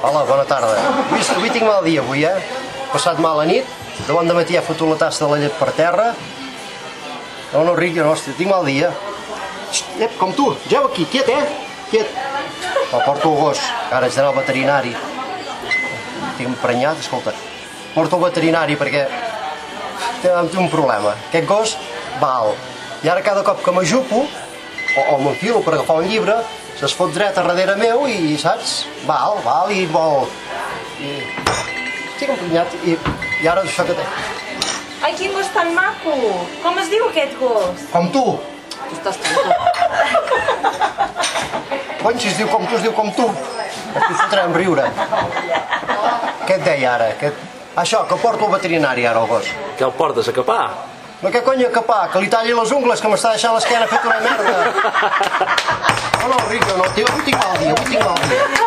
Hola, bona tarda. Avui tinc mal dia, avui, Passat mala nit, de bon dematí he fotut la tassa de la llet per terra. No, Riqui, no, hòstia, tinc mal dia. Ep, com tu, geu aquí, quiet, quiet. Però porto el gos, que ara haig d'anar al veterinari. Estic emprenyat, escolta. Porto al veterinari perquè té un problema. Aquest gos va alt. I ara cada cop que m'ajupo, o m'enfilo per agafar un llibre, se'ls fot dret a darrere meu i, saps, va alt i vol... Estic emprenyat i ara això que té. Ai, quin gos tan maco! Com es diu aquest gos? Com tu! Tu estàs tonto. Quan si es diu com tu, es diu com tu. Aquí fotrem riure. Què et deia ara? Això, que porto al veterinari ara el gos. Que el portes a capar? No, què cony a capar? Que li talli les ungles, que m'està deixant l'esquena fet una merda. No, Riqui, no, tio, avui tinc mal dia,